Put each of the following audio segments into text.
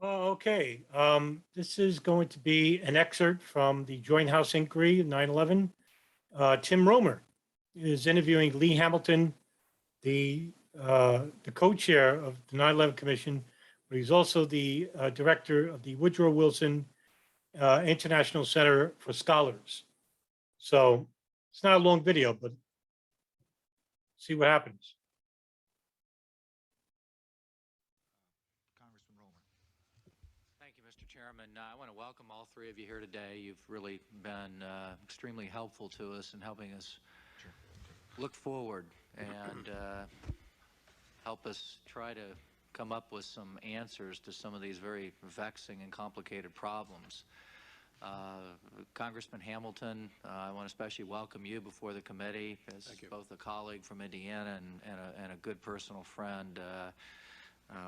Oh, okay. This is going to be an excerpt from the Joint House Inquiry 9/11. Tim Roemer is interviewing Lee Hamilton, the co-chair of the 9/11 Commission, but he's also the director of the Woodrow Wilson International Center for Scholars. So it's not a long video, but see what happens. Congressman Roemer. Thank you, Mr. Chairman. I want to welcome all three of you here today. You've really been extremely helpful to us in helping us look forward and help us try to come up with some answers to some of these very vexing and complicated problems. Congressman Hamilton, I want to especially welcome you before the committee as both a colleague from Indiana and a good personal friend.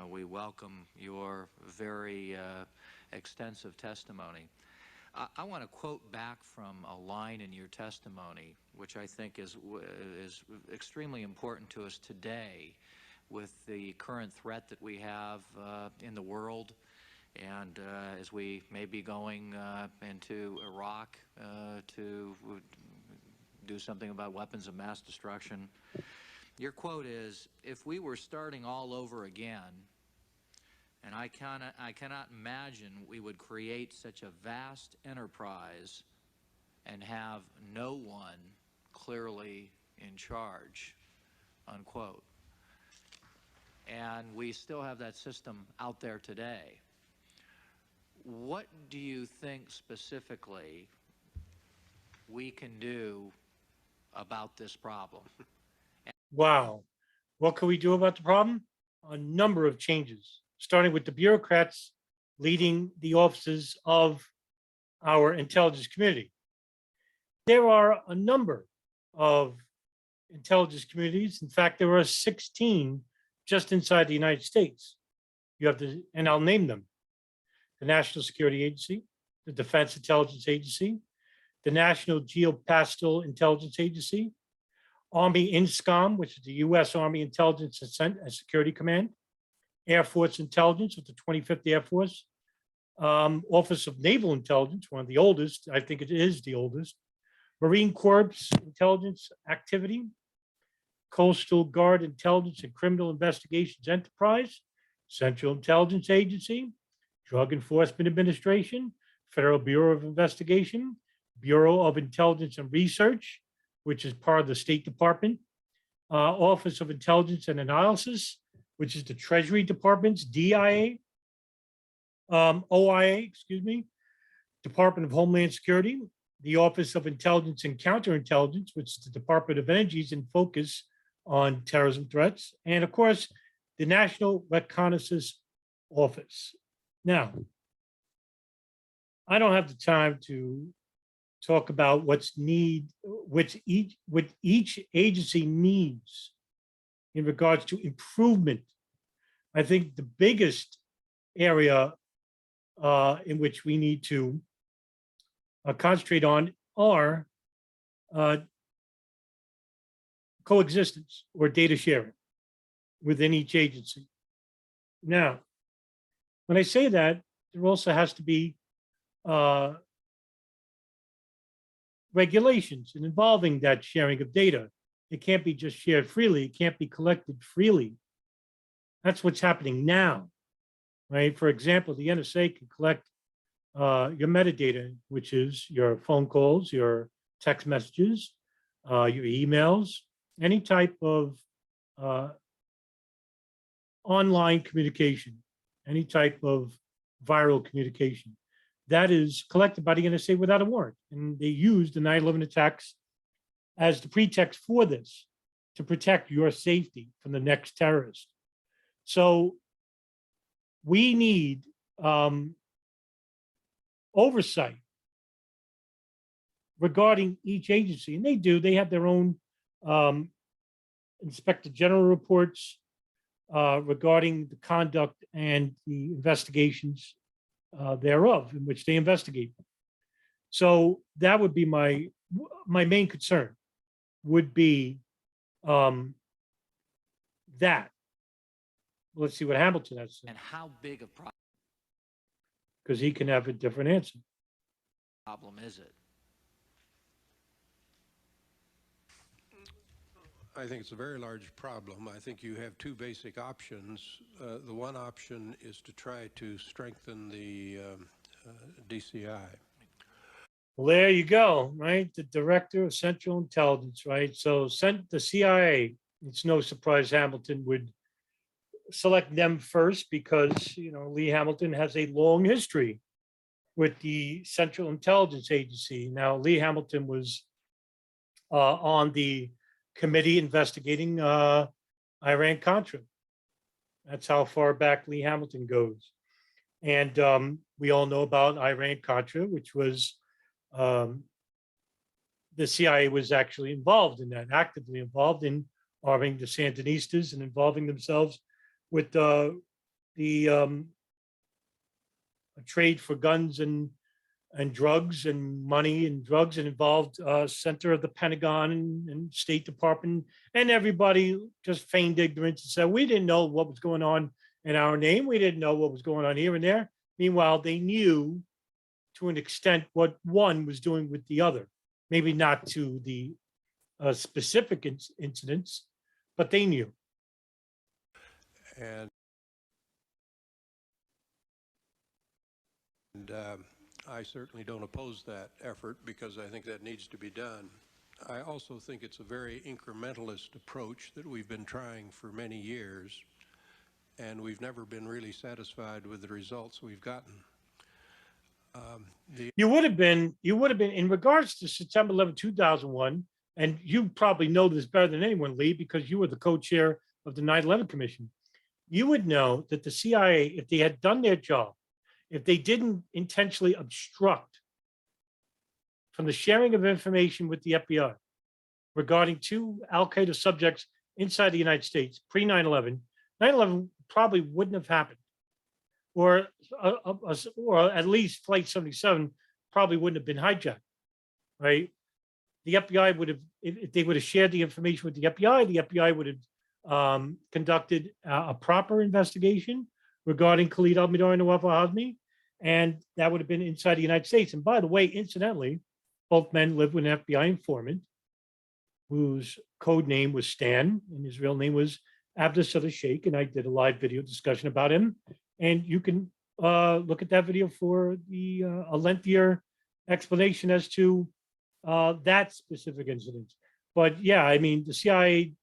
We welcome your very extensive testimony. I want to quote back from a line in your testimony, which I think is extremely important to us today with the current threat that we have in the world, and as we may be going into Iraq to do something about weapons of mass destruction. Your quote is, "If we were starting all over again, and I cannot imagine we would create such a vast enterprise and have no one clearly in charge," unquote. And we still have that system out there today. What do you think specifically we can do about this problem? Wow. What can we do about the problem? A number of changes, starting with the bureaucrats leading the offices of our intelligence community. There are a number of intelligence communities. In fact, there are 16 just inside the United States. You have the, and I'll name them: the National Security Agency, the Defense Intelligence Agency, the National Geospatial Intelligence Agency, Army INSCOM, which is the U.S. Army Intelligence and Security Command, Air Force Intelligence with the 25th Air Force, Office of Naval Intelligence, one of the oldest, I think it is the oldest, Marine Corps Intelligence Activity, Coastal Guard Intelligence and Criminal Investigations Enterprise, Central Intelligence Agency, Drug Enforcement Administration, Federal Bureau of Investigation, Bureau of Intelligence and Research, which is part of the State Department, Office of Intelligence and Analysis, which is the Treasury Department's DIA, OIA, excuse me, Department of Homeland Security, the Office of Intelligence and Counterintelligence, which is the Department of Energy's in focus on terrorism threats, and of course, the National Reconnaissance Office. Now, I don't have the time to talk about what each agency needs in regards to improvement. I think the biggest area in which we need to concentrate on are coexistence or data sharing within each agency. Now, when I say that, there also has to be regulations involving that sharing of data. It can't be just shared freely. It can't be collected freely. That's what's happening now, right? For example, the NSA can collect your metadata, which is your phone calls, your text messages, your emails, any type of online communication, any type of viral communication. That is collected by the NSA without a warrant. And they used the 9/11 attacks as the pretext for this, to protect your safety from the next terrorist. So we need oversight regarding each agency. And they do, they have their own Inspector General reports regarding the conduct and the investigations thereof, in which they investigate. So that would be my main concern, would be that. Let's see what Hamilton has to say. And how big a problem? because he can have a different answer. Problem is it? I think it's a very large problem. I think you have two basic options. The one option is to try to strengthen the DCI. Well, there you go, right? The Director of Central Intelligence, right? So the CIA, it's no surprise Hamilton would select them first because, Lee Hamilton has a long history with the Central Intelligence Agency. Now, Lee Hamilton was on the committee investigating Iran-Contra. That's how far back Lee Hamilton goes. And we all know about Iran-Contra, which was the CIA was actually involved in that, actively involved in arming the Sandinistas and involving themselves with the trade for guns and drugs and money and drugs, and involved center of the Pentagon and State Department, and everybody just feigned ignorance and said, we didn't know what was going on in our name. We didn't know what was going on here and there. Meanwhile, they knew to an extent what one was doing with the other. Maybe not to the specific incidents, but they knew. And I certainly don't oppose that effort because I think that needs to be done. I also think it's a very incrementalist approach that we've been trying for many years, and we've never been really satisfied with the results we've gotten. You would have been in regards to September 11, 2001, and you probably know this better than anyone, Lee, because you were the co-chair of the 9/11 Commission. You would know that the CIA, if they had done their job, if they didn't intentionally obstruct from the sharing of information with the FBI regarding two Al-Qaeda subjects inside the United States pre 9/11, 9/11 probably wouldn't have happened. Or at least Flight 77 probably wouldn't have been hijacked, right? The FBI would have, if they would have shared the information with the FBI would have conducted a proper investigation regarding Khalid al-Mihdhar and Nawaf al-Hazmi, and that would have been inside the United States. And by the way, incidentally, both men lived with an FBI informant whose code name was Stan, and his real name was Abdus Sheikh, and I did a live video discussion about him. And you can look at that video for a lengthier explanation as to that specific incident. But yeah, I mean, the CIA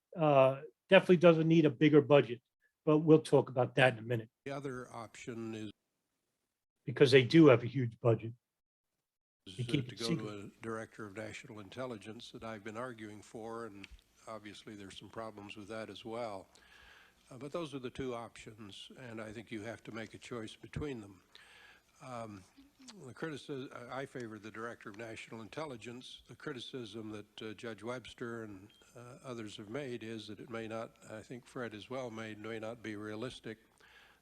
definitely doesn't need a bigger budget, but we'll talk about that in a minute. The other option is because they do have a huge budget. to go to a director of national intelligence that I've been arguing for, and obviously there's some problems with that as well. But those are the two options, and I think you have to make a choice between them. I favor the Director of National Intelligence. The criticism that Judge Webster and others have made is that it may not, I think Fred as well may not be realistic.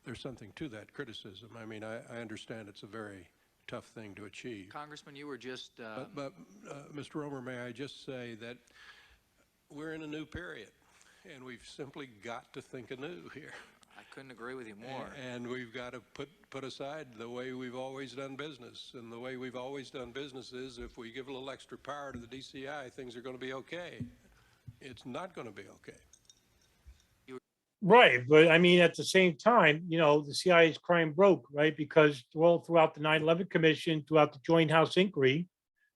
There's something to that criticism. I mean, I understand it's a very tough thing to achieve. Congressman, you were just... But Mr. Roemer, may I just say that we're in a new period. And we've simply got to think anew here. I couldn't agree with you more. And we've got to put aside the way we've always done business. And the way we've always done business is if we give a little extra power to the DCI, things are going to be okay. It's not going to be okay. Right. But I mean, at the same time, the CIA is crying broke, right? Because all throughout the 9/11 Commission, throughout the Joint House inquiry,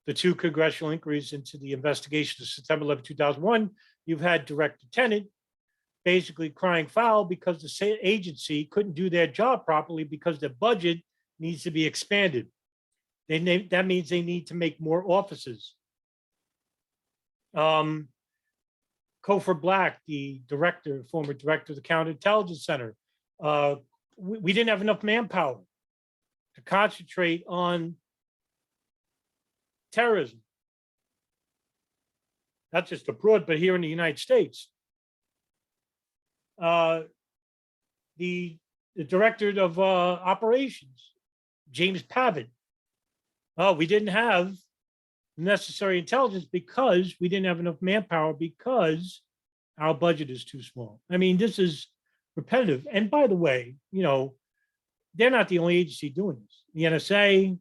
the two congressional inquiries into the investigation of September 11, 2001, you've had Director Tenet basically crying foul because the agency couldn't do their job properly because the budget needs to be expanded. That means they need to make more offices. Cofer Black, the former director of the Counterintelligence Center, we didn't have enough manpower to concentrate on terrorism. Not just abroad, but here in the United States. The director of operations, James Pavitt. We didn't have necessary intelligence because we didn't have enough manpower because our budget is too small. I mean, this is repetitive. And by the way, they're not the only agency doing this. The NSA,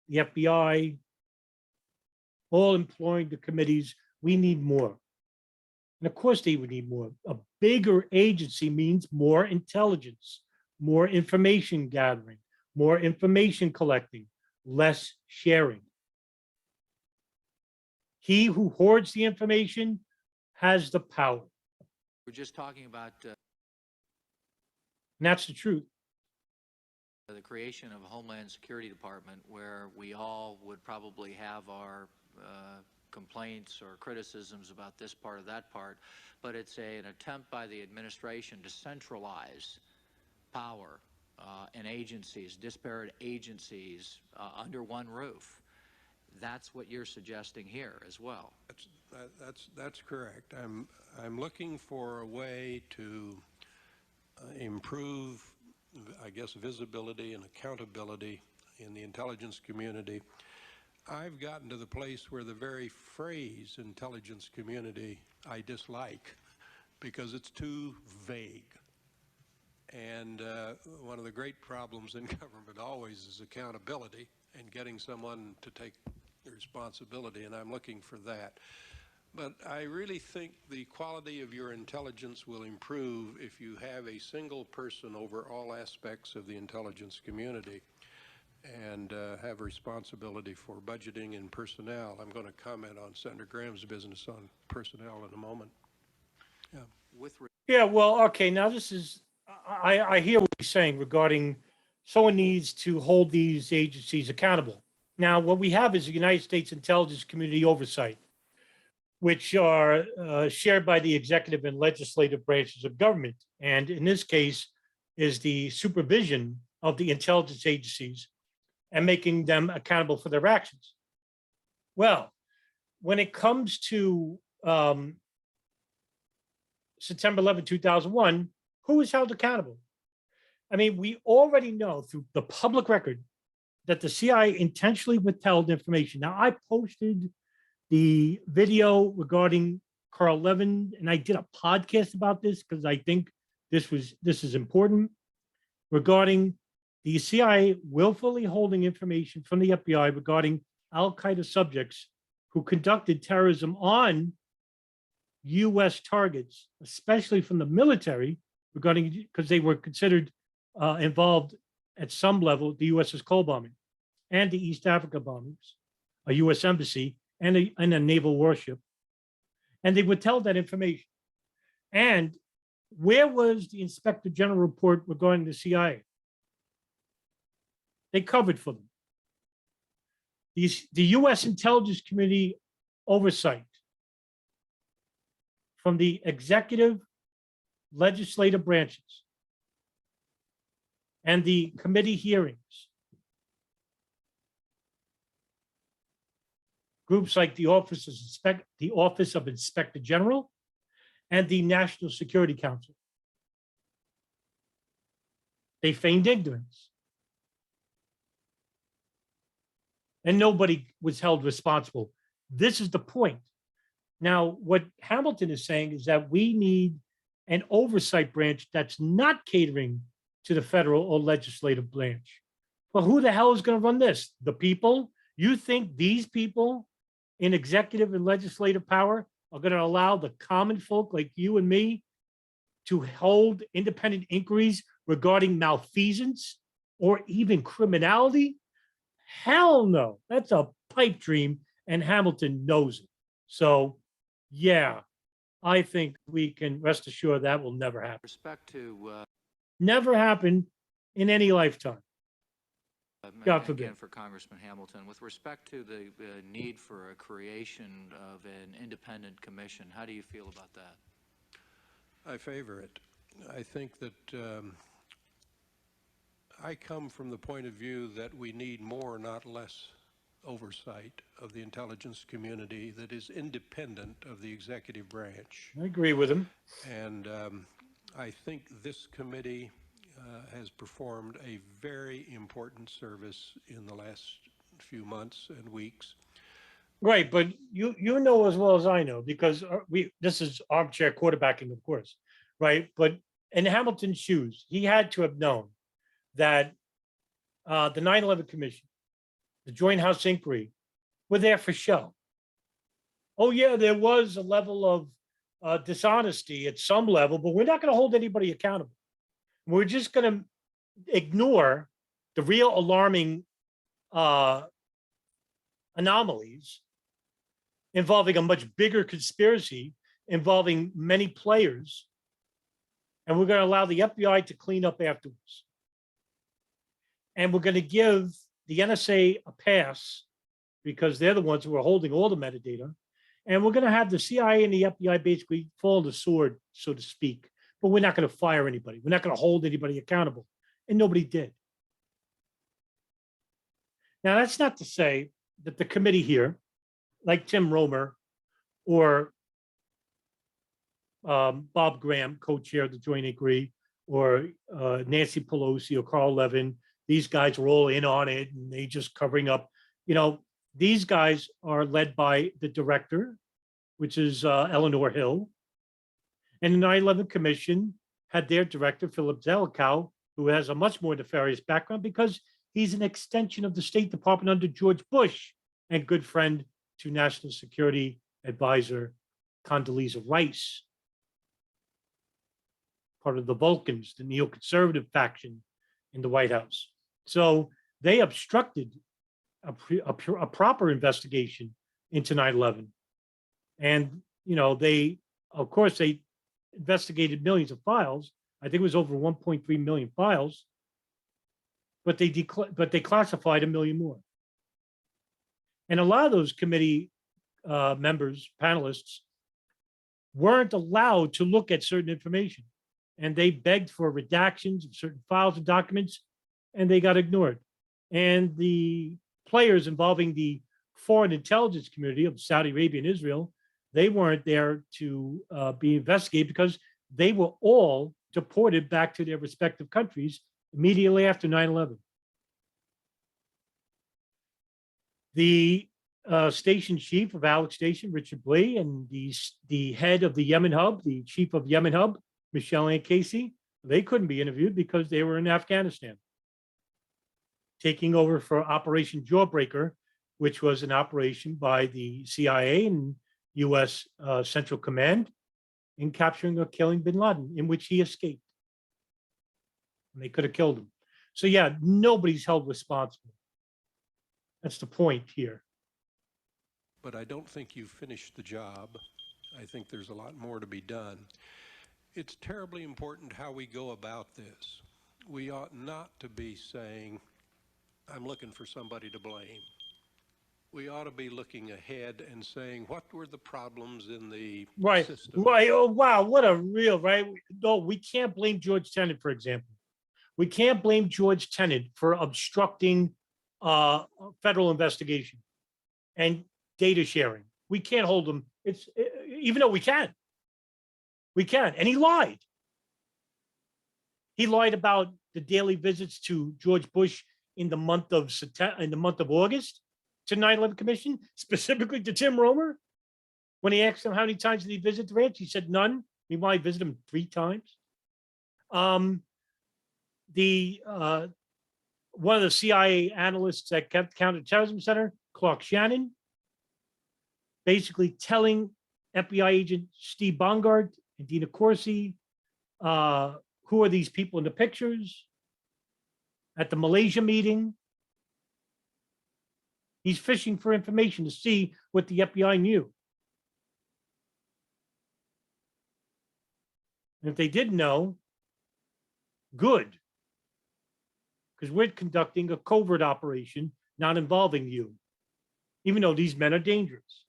the FBI, all employing the committees. We need more. And of course they would need more. A bigger agency means more intelligence, more information gathering, more information collecting, less sharing. He who hoards the information has the power. We're just talking about And that's the truth. the creation of a Homeland Security Department, where we all would probably have our complaints or criticisms about this part or that part, but it's an attempt by the administration to centralize power and agencies, disparate agencies under one roof. That's what you're suggesting here as well. That's correct. I'm looking for a way to improve, I guess, visibility and accountability in the intelligence community. I've gotten to the place where the very phrase intelligence community I dislike because it's too vague. And one of the great problems in government always is accountability and getting someone to take the responsibility, and I'm looking for that. But I really think the quality of your intelligence will improve if you have a single person over all aspects of the intelligence community and have responsibility for budgeting and personnel. I'm going to comment on Senator Graham's business on personnel in a moment. Yeah, well, okay, now this is, I hear what you're saying regarding someone needs to hold these agencies accountable. Now, what we have is the United States Intelligence Community Oversight, which are shared by the executive and legislative branches of government. And in this case is the supervision of the intelligence agencies and making them accountable for their actions. Well, when it comes to September 11, 2001, who is held accountable? I mean, we already know through the public record that the CIA intentionally withheld information. Now, I posted the video regarding Carl Levin, and I did a podcast about this because I think this is important, regarding the CIA willfully holding information from the FBI regarding Al-Qaeda subjects who conducted terrorism on U.S. targets, especially from the military, regarding because they were considered involved at some level, the USS Cole bombing and the East Africa bombings, a U.S. embassy and a naval warship. And they withheld that information. And where was the Inspector General report regarding the CIA? They covered for them. The U.S. Intelligence Community oversight from the executive, legislative branches and the committee hearings, groups like the Office of Inspector General and the National Security Council. They feigned ignorance. And nobody was held responsible. This is the point. Now, what Hamilton is saying is that we need an oversight branch that's not catering to the federal or legislative branch. Well, who the hell is going to run this? The people? You think these people in executive and legislative power are going to allow the common folk like you and me to hold independent inquiries regarding malfeasance or even criminality? Hell no. That's a pipe dream, and Hamilton knows it. So, yeah, I think we can rest assured that will never happen. Respect to Never happen in any lifetime. God forbid. again for Congressman Hamilton, with respect to the need for a creation of an independent commission, how do you feel about that? I favor it. I think that I come from the point of view that we need more, not less, oversight of the intelligence community that is independent of the executive branch. I agree with him. And I think this committee has performed a very important service in the last few months and weeks. Right, but you know as well as I know, because this is armchair quarterbacking, of course, right? But in Hamilton's shoes, he had to have known that the 9/11 Commission, the Joint House Inquiry, were there for show. Oh yeah, there was a level of dishonesty at some level, but we're not going to hold anybody accountable. We're just going to ignore the real alarming anomalies involving a much bigger conspiracy involving many players. And we're going to allow the FBI to clean up afterwards. And we're going to give the NSA a pass because they're the ones who are holding all the metadata. And we're going to have the CIA and the FBI basically fall on the sword, so to speak. But we're not going to fire anybody. We're not going to hold anybody accountable. And nobody did. Now, that's not to say that the committee here, like Tim Roemer or Bob Graham, co-chair of the Joint Inquiry, or Nancy Pelosi or Carl Levin, these guys were all in on it and they just covering up. You know, these guys are led by the director, which is Eleanor Hill. And the 9/11 Commission had their director, Philip Zelikow, who has a much more nefarious background because he's an extension of the State Department under George Bush and good friend to National Security Advisor Condoleezza Rice, part of the Vulcans, the neoconservative faction in the White House. So they obstructed a proper investigation into 9/11. And, you know, they, of course, they investigated millions of files. I think it was over 1.3 million files, but they classified a million more. And a lot of those committee members, panelists, weren't allowed to look at certain information. And they begged for redactions of certain files and documents, and they got ignored. And the players involving the foreign intelligence community of Saudi Arabia and Israel, they weren't there to be investigated because they were all deported back to their respective countries immediately after 9/11. The station chief of Alex Station, Richard Blee, and the head of the Yemen hub, the chief of Yemen hub, Michelle Ann Casey, they couldn't be interviewed because they were in Afghanistan, taking over for Operation Jawbreaker, which was an operation by the CIA and US Central Command in capturing or killing bin Laden, in which he escaped. And they could have killed him. So yeah, nobody's held responsible. That's the point here. But I don't think you've finished the job. I think there's a lot more to be done. It's terribly important how we go about this. We ought not to be saying, I'm looking for somebody to blame. We ought to be looking ahead and saying, what were the problems in the system? Right. Oh, wow. What a real, right? No, we can't blame George Tenet, for example. We can't blame George Tenet for obstructing federal investigation and data sharing. We can't hold him. Even though we can. We can. And he lied. He lied about the daily visits to George Bush in the month of August to 9/11 Commission, specifically to Tim Roemer. When he asked him how many times did he visit the ranch, he said none. Meanwhile, he visited him 3 times. One of the CIA analysts at Counterterrorism Center, Clark Shannon, basically telling FBI agent Steve Bongard and Dina Corsi, who are these people in the pictures at the Malaysia meeting. He's fishing for information to see what the FBI knew. And if they didn't know, good. Because we're conducting a covert operation not involving you, even though these men are dangerous.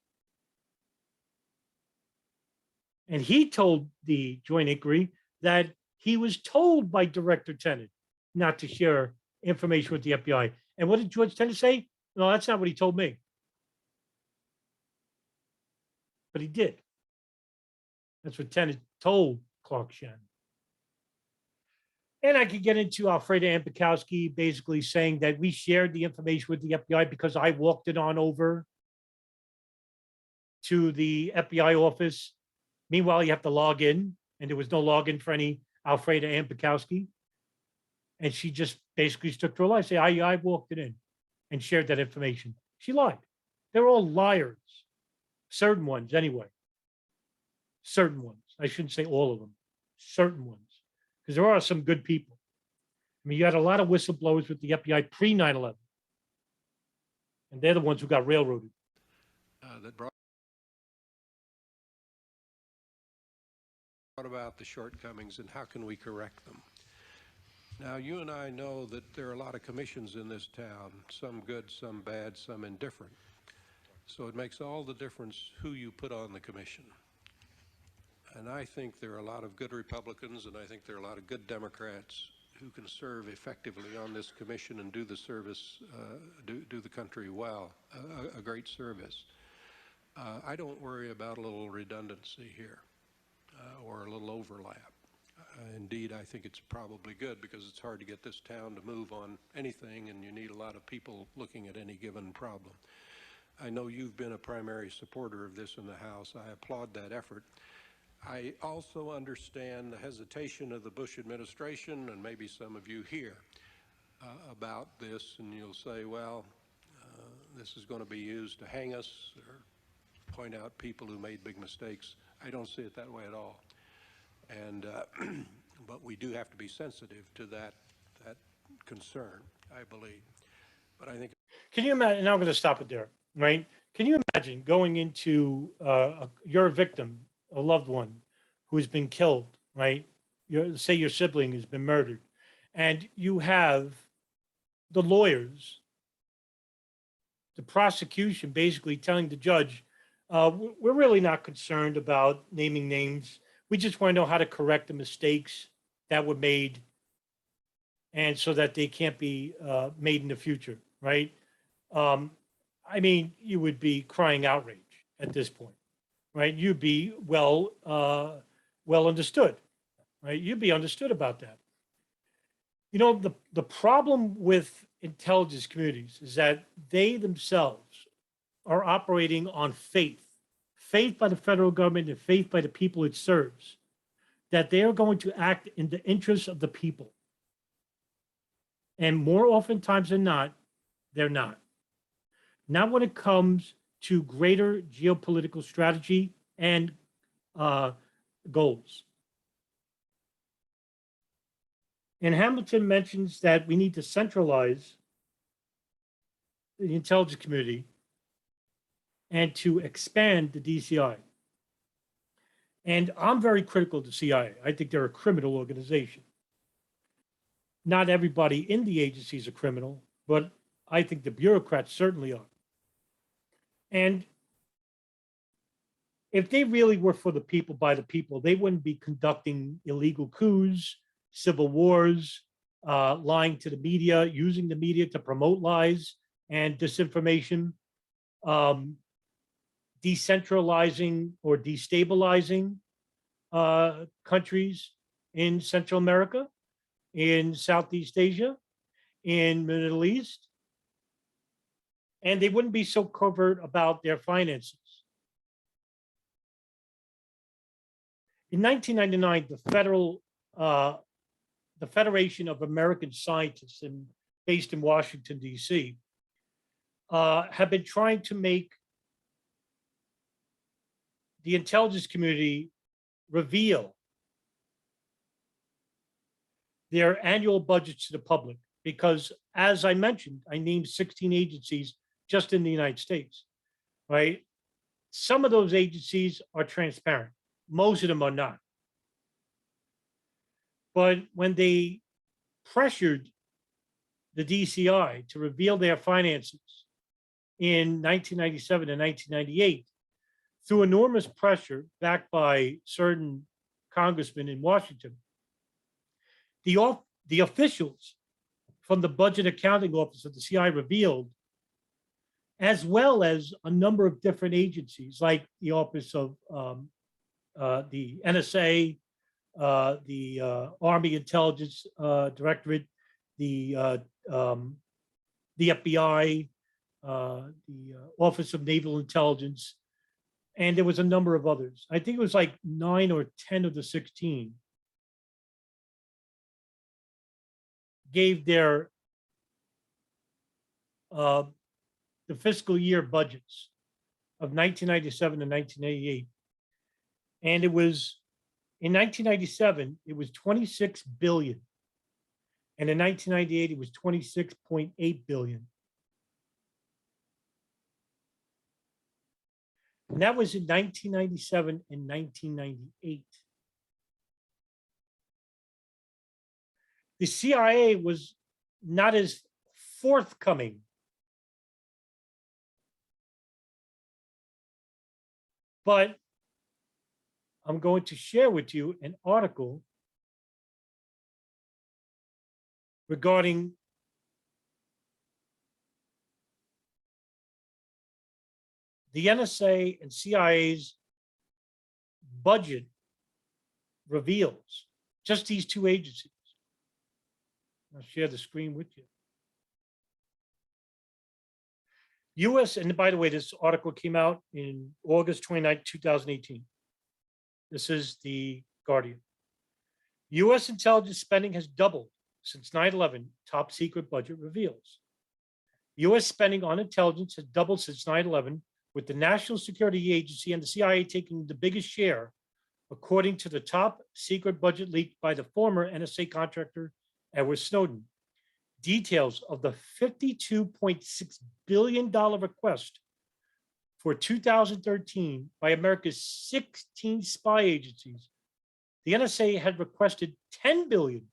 And he told the Joint Inquiry that he was told by Director Tenet not to share information with the FBI. And what did George Tenet say? No, that's not what he told me. But he did. That's what Tenet told Clark Shannon. And I could get into Alfreda Ambikowski basically saying that we shared the information with the FBI because I walked it on over to the FBI office. Meanwhile, you have to log in, and there was no login for any Alfreda Ambikowski. And she just basically stuck to her life. Say, I walked it in and shared that information. She lied. They're all liars. Certain ones, anyway. Certain ones. I shouldn't say all of them. Certain ones. Because there are some good people. I mean, you had a lot of whistleblowers with the FBI pre 9/11. And they're the ones who got railroaded. That brought about the shortcomings and how can we correct them. Now, you and I know that there are a lot of commissions in this town, some good, some bad, some indifferent. So it makes all the difference who you put on the commission. And I think there are a lot of good Republicans, and I think there are a lot of good Democrats who can serve effectively on this commission and do the service, do the country well, a great service. I don't worry about a little redundancy here or a little overlap. Indeed, I think it's probably good because it's hard to get this town to move on anything, and you need a lot of people looking at any given problem. I know you've been a primary supporter of this in the House. I applaud that effort. I also understand the hesitation of the Bush administration, and maybe some of you here, about this, and you'll say, well, this is going to be used to hang us or point out people who made big mistakes. I don't see it that way at all. And but we do have to be sensitive to that concern, I believe. But I think. Can you imagine? Now I'm going to stop it there, right? Can you imagine going into you're a victim, a loved one who has been killed, right? Say your sibling has been murdered, and you have the lawyers, the prosecution basically telling the judge, we're really not concerned about naming names. We just want to know how to correct the mistakes that were made, and so that they can't be made in the future, right? I mean, you would be crying outrage at this point, right? You'd be well understood, right? You'd be understood about that. You know, the problem with intelligence communities is that they themselves are operating on faith by the federal government and faith by the people it serves, that they are going to act in the interests of the people. And more oftentimes than not, they're not. Not when it comes to greater geopolitical strategy and goals. And Hamilton mentions that we need to centralize the intelligence community and to expand the DCI. And I'm very critical of the CIA. I think they're a criminal organization. Not everybody in the agency is a criminal, but I think the bureaucrats certainly are. And if they really were for the people, by the people, they wouldn't be conducting illegal coups, civil wars, lying to the media, using the media to promote lies and disinformation, decentralizing or destabilizing countries in Central America, in Southeast Asia, in the Middle East. And they wouldn't be so covert about their finances. In 1999, the Federation of American Scientists, based in Washington, D.C., have been trying to make the intelligence community reveal their annual budgets to the public. Because as I mentioned, I named 16 agencies just in the United States, right? Some of those agencies are transparent. Most of them are not. But when they pressured the DCI to reveal their finances in 1997 and 1998, through enormous pressure backed by certain congressmen in Washington, the officials from the Budget Accounting Office of the CIA revealed, as well as a number of different agencies like the Office of the NSA, the Army Intelligence Directorate, the FBI, the Office of Naval Intelligence, and there was a number of others. I think it was like 9 or 10 of the 16. gave their the fiscal year budgets of 1997 and 1988. And it was, in 1997, it was 26 billion. And in 1998, it was 26.8 billion. And that was in 1997 and 1998. The CIA was not as forthcoming. But I'm going to share with you an article regarding the NSA and CIA's budget reveals, just these two agencies. I'll share the screen with you. US, and by the way, this article came out in August 29, 2018. This is the Guardian. US intelligence spending has doubled since 9/11, top secret budget reveals. US spending on intelligence has doubled since 9/11, with the National Security Agency and the CIA taking the biggest share, according to the top secret budget leaked by the former NSA contractor, Edward Snowden. Details of the $52.6 billion request for 2013 by America's 16 spy agencies. The NSA had requested 10 billion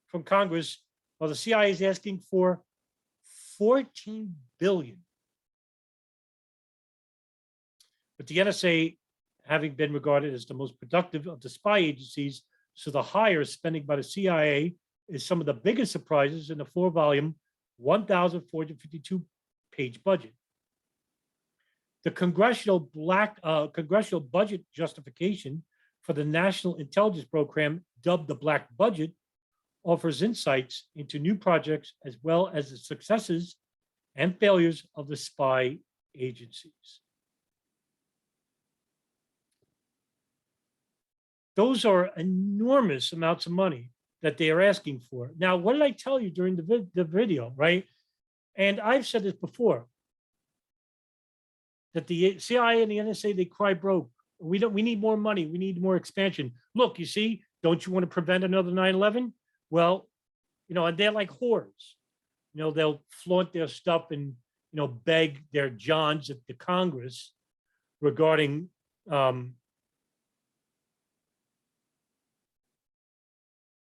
from Congress, while the CIA is asking for 14 billion. But the NSA, having been regarded as the most productive of the spy agencies, so the higher spending by the CIA is some of the biggest surprises in the 4-volume, 1,452-page budget. The congressional budget justification for the National Intelligence Program, dubbed the Black Budget, offers insights into new projects as well as the successes and failures of the spy agencies. Those are enormous amounts of money that they are asking for. Now, what did I tell you during the video, right? And I've said this before, that the CIA and the NSA, they cry broke. We need more money. We need more expansion. Look, you see, don't you want to prevent another 9/11? Well, and they're like whores. They'll flaunt their stuff and, beg their Johns at the Congress regarding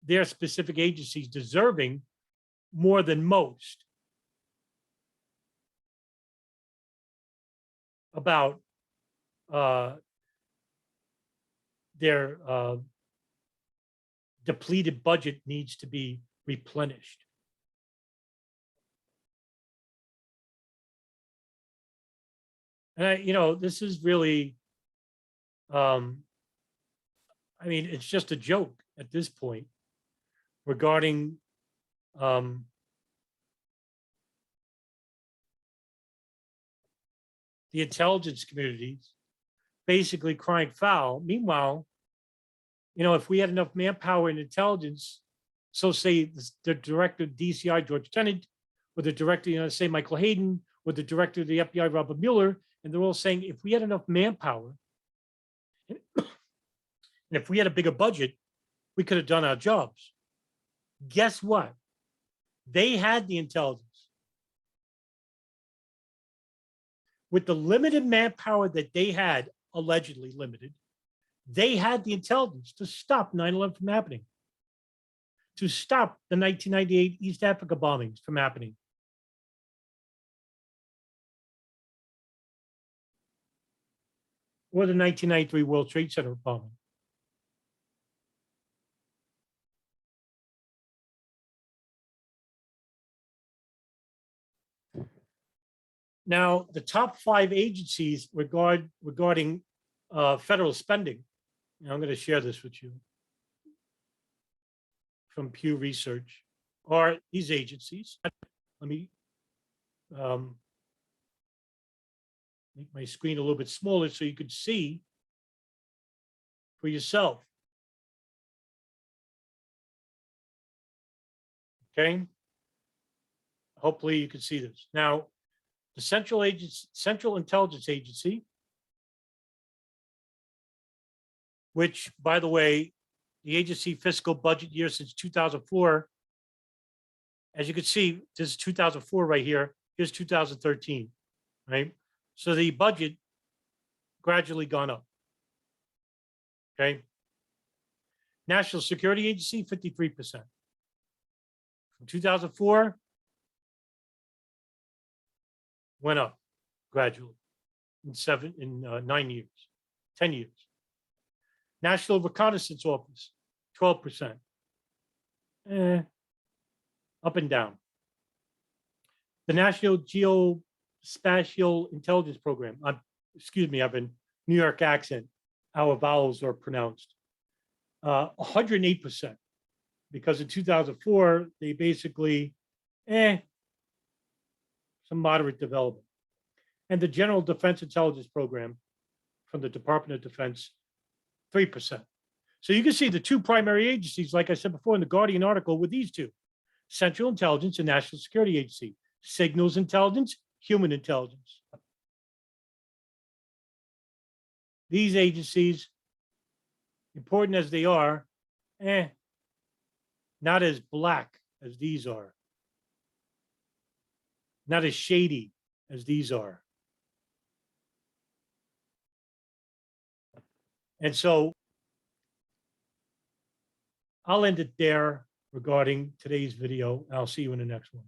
their specific agencies deserving more than most about their depleted budget needs to be replenished. And this is really, it's just a joke at this point regarding the intelligence communities basically crying foul. Meanwhile, if we had enough manpower and intelligence, so say the director of DCI, George Tenet, or the director, say Michael Hayden, or the director of the FBI, Robert Mueller, and they're all saying, if we had enough manpower, and if we had a bigger budget, we could have done our jobs. Guess what? They had the intelligence. With the limited manpower that they had, allegedly limited, they had the intelligence to stop 9/11 from happening, to stop the 1998 East Africa bombings from happening. Or the 1993 World Trade Center bombing. Now, the top 5 agencies regarding federal spending, and I'm going to share this with you from Pew Research, are these agencies. Let me make my screen a little bit smaller so you could see for yourself. Okay. Hopefully you can see this. Now, the Central Intelligence Agency, which, by the way, the agency fiscal budget year since 2004, as you can see, this is 2004 right here. Here's 2013, right? So the budget gradually gone up. Okay. National Security Agency, 53%. From 2004, went up gradually in 9 years, 10 years. National Reconnaissance Office, 12%. Up and down. The National Geospatial Intelligence Program, excuse me, I have a New York accent, our vowels are pronounced. 108%, because in 2004, they basically, some moderate development. And the General Defense Intelligence Program from the Department of Defense, 3%. So you can see the two primary agencies, like I said before in the Guardian article, with these two: Central Intelligence and National Security Agency, signals intelligence, human intelligence. These agencies, important as they are, not as black as these are, not as shady as these are. And so I'll end it there regarding today's video. I'll see you in the next one.